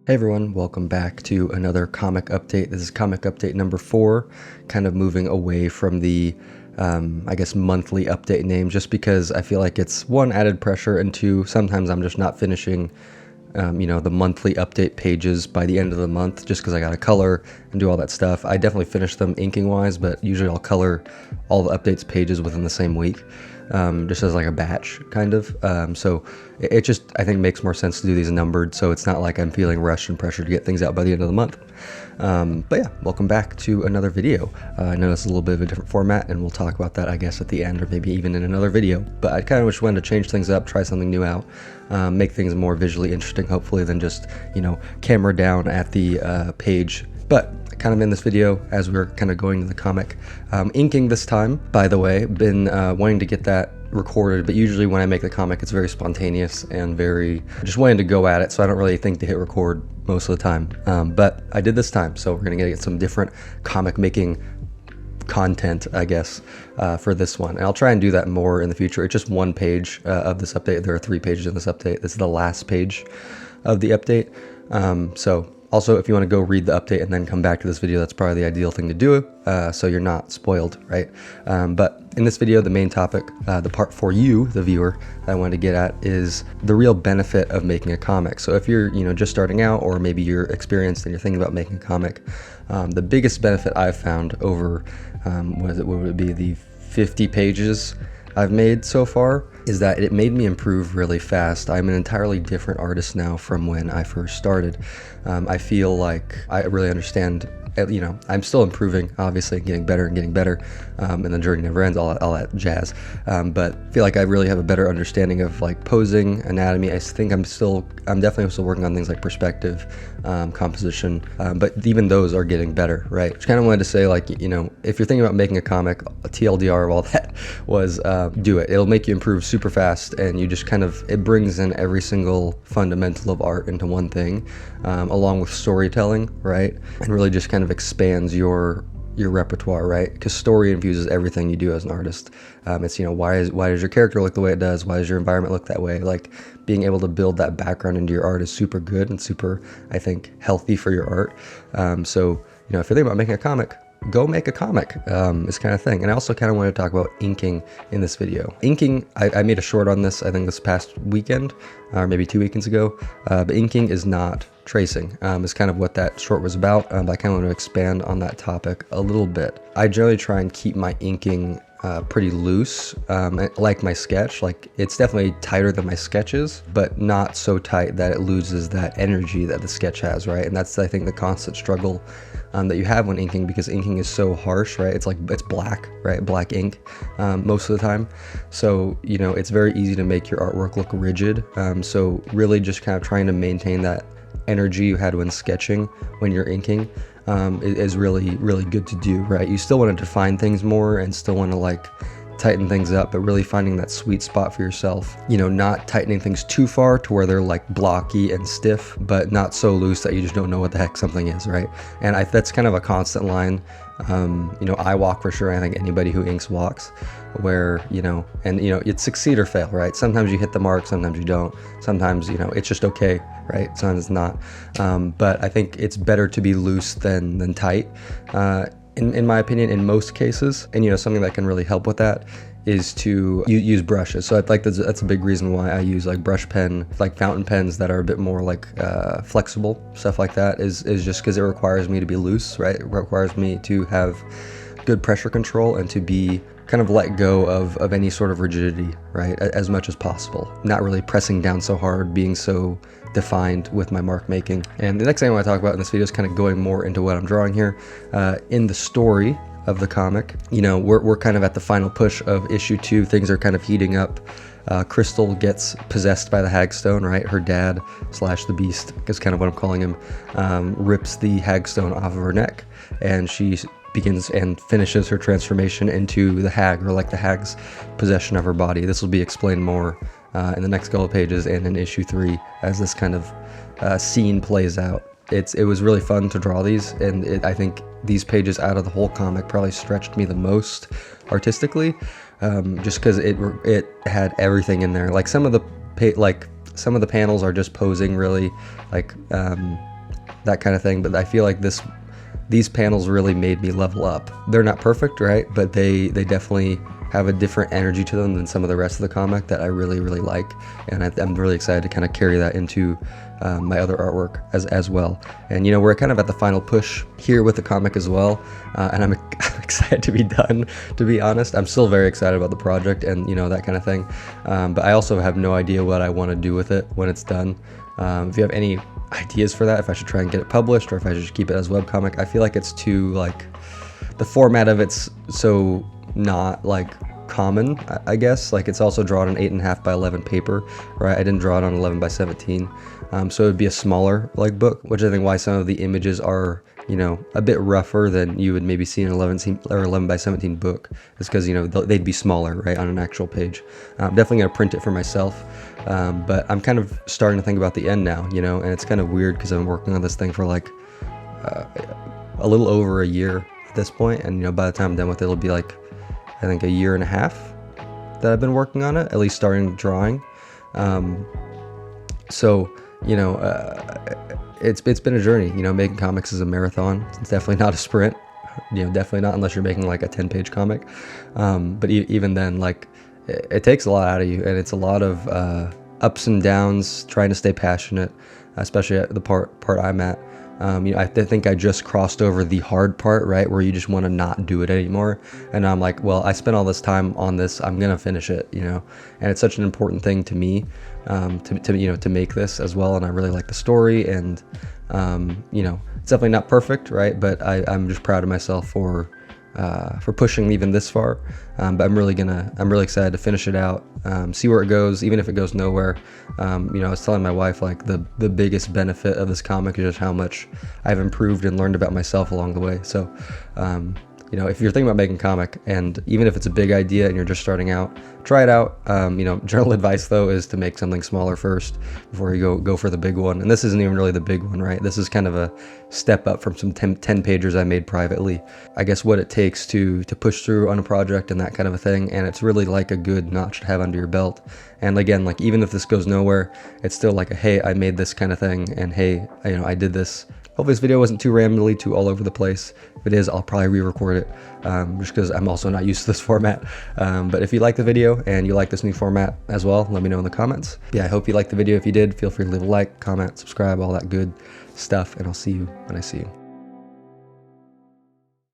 Hey everyone, welcome back to another comic update. This is comic update number 4, kind of moving away from the, I guess, monthly update name, just because I feel like it's, one, added pressure, and two, sometimes I'm just not finishing, the monthly update pages by the end of the month, just because I got to color and do all that stuff. I definitely finish them inking wise, but usually I'll color all the updates pages within the same week. Just as like a batch kind of. So it just, I think, makes more sense to do these numbered, so it's not like I'm feeling rushed and pressured to get things out by the end of the month. But yeah, welcome back to another video. I know it's a little bit of a different format, and we'll talk about that, I guess, at the end, or maybe even in another video. But I kind of just wanted to change things up, try something new out, make things more visually interesting, hopefully, than just, camera down at the page. But kind of in this video, as we're kind of going to the comic, inking this time, by the way. Been wanting to get that recorded, but usually when I make the comic, it's very spontaneous and very just wanting to go at it, so I don't really think to hit record most of the time. But I did this time, so we're gonna get some different comic making content, I guess, for this one, and I'll try and do that more in the future. It's just one page of this update. There are 3 pages in this update. This is the last page of the update. So also, if you want to go read the update and then come back to this video, that's probably the ideal thing to do, so you're not spoiled, right? But in this video, the main topic, the part for you, the viewer, that I wanted to get at is the real benefit of making a comic. So if you're, just starting out, or maybe you're experienced and you're thinking about making a comic, the biggest benefit I've found over, what would it be, the 50 pages I've made so far, is that it made me improve really fast. I'm an entirely different artist now from when I first started. I feel like I really understand, I'm still improving, obviously, and getting better, and the journey never ends, all that jazz. But I feel like I really have a better understanding of like posing, anatomy. I think I'm definitely still working on things like perspective, composition, but even those are getting better, right? Just kind of wanted to say, like, if you're thinking about making a comic, a TLDR of all that was, do it. It'll make you improve super fast, and you just it brings in every single fundamental of art into one thing, along with storytelling, right? And really just kind of expands your repertoire, right? Because story infuses everything you do as an artist. It's, why does your character look the way it does? Why does your environment look that way? Like, being able to build that background into your art is super good and super, I think, healthy for your art. So, if you're thinking about making a comic, go make a comic, this kind of thing. And I also kind of want to talk about inking in this video. Inking, I made a short on this, I think this past weekend, or maybe 2 weekends ago, but inking is not tracing, is kind of what that short was about, but I kind of want to expand on that topic a little bit. I generally try and keep my inking pretty loose, like my sketch. Like, it's definitely tighter than my sketches, but not so tight that it loses that energy that the sketch has, right? And that's, I think, the constant struggle that you have when inking, because inking is so harsh, right? It's black, right? Black ink most of the time. So, it's very easy to make your artwork look rigid. So really just kind of trying to maintain that energy you had when sketching, when you're inking, is really, really good to do, right? You still want to define things more and still want to like tighten things up, but really finding that sweet spot for yourself, not tightening things too far to where they're like blocky and stiff, but not so loose that you just don't know what the heck something is, right? And that's kind of a constant line. I walk for sure. I think anybody who inks walks, where, it's succeed or fail, right? Sometimes you hit the mark, sometimes you don't. Sometimes, it's just okay, right? Sometimes it's not. But I think it's better to be loose than tight, in my opinion, in most cases. And, something that can really help with that is to use brushes. So I think that's a big reason why I use like brush pen, like fountain pens that are a bit more like flexible, stuff like that, is just because it requires me to be loose, right? It requires me to have good pressure control and to be kind of let go of any sort of rigidity, right, as much as possible. Not really pressing down so hard, being so defined with my mark making. And the next thing I want to talk about in this video is kind of going more into what I'm drawing here. In the story of the comic, we're kind of at the final push of issue 2. Things are kind of heating up. Crystal gets possessed by the Hagstone, right? Her dad / the Beast is kind of what I'm calling him, rips the Hagstone off of her neck, and she begins and finishes her transformation into the hag, or like the hag's possession of her body. This will be explained more in the next couple of pages and in issue 3 as this kind of scene plays out. It was really fun to draw these, and I think these pages out of the whole comic probably stretched me the most artistically, just because it had everything in there. Like some of the panels are just posing, really, like that kind of thing. But I feel like these panels really made me level up. They're not perfect, right? But they definitely have a different energy to them than some of the rest of the comic that I really, really like. And I'm really excited to kind of carry that into my other artwork as well. And you know, we're kind of at the final push here with the comic as well. And I'm excited to be done, to be honest. I'm still very excited about the project and, you know, that kind of thing. But I also have no idea what I want to do with it when it's done. If you have any ideas for that, if I should try and get it published or if I should keep it as webcomic, I feel like it's too, like, the format of it's so not like common, I guess. Like, it's also drawn on 8.5 by 11 paper, right? I didn't draw it on 11 by 17. So it would be a smaller like book, which I think why some of the images are, you know, a bit rougher than you would maybe see in an 11 by 17 book, is because, you know, they'd be smaller, right, on an actual page. I'm definitely gonna print it for myself, but I'm kind of starting to think about the end now, you know, and it's kind of weird because I'm working on this thing for like a little over a year at this point, and you know, by the time I'm done with it, it'll be like, I think, a year and a half that I've been working on it, at least starting drawing. So, you know, it's been a journey. You know, making comics is a marathon. It's definitely not a sprint. You know, definitely not unless you're making like a 10-page comic. But even then, like, it takes a lot out of you, and it's a lot of ups and downs, trying to stay passionate, especially at the part I'm at. You know, I think I just crossed over the hard part, right, where you just want to not do it anymore. And I'm like, well, I spent all this time on this, I'm gonna finish it, you know. And it's such an important thing to me, to you know, to make this as well. And I really like the story, and you know, it's definitely not perfect, right, but I'm just proud of myself for pushing even this far. But I'm really excited to finish it out, see where it goes, even if it goes nowhere. You know, I was telling my wife, like, the biggest benefit of this comic is just how much I've improved and learned about myself along the way. So, you know, if you're thinking about making a comic, and even if it's a big idea and you're just starting out, try it out. You know, general advice though is to make something smaller first before you go for the big one. And this isn't even really the big one, right? This is kind of a step up from some 10 pagers I made privately. I guess what it takes to push through on a project and that kind of a thing. And it's really like a good notch to have under your belt. And again, like, even if this goes nowhere, it's still like a, hey, I made this kind of thing, and hey, you know, I did this. Hopefully this video wasn't too randomly, too all over the place. If it is, I'll probably re-record it, just because I'm also not used to this format. But if you like the video and you like this new format as well, let me know in the comments. Yeah, I hope you liked the video. If you did, feel free to leave a like, comment, subscribe, all that good stuff, and I'll see you when I see you.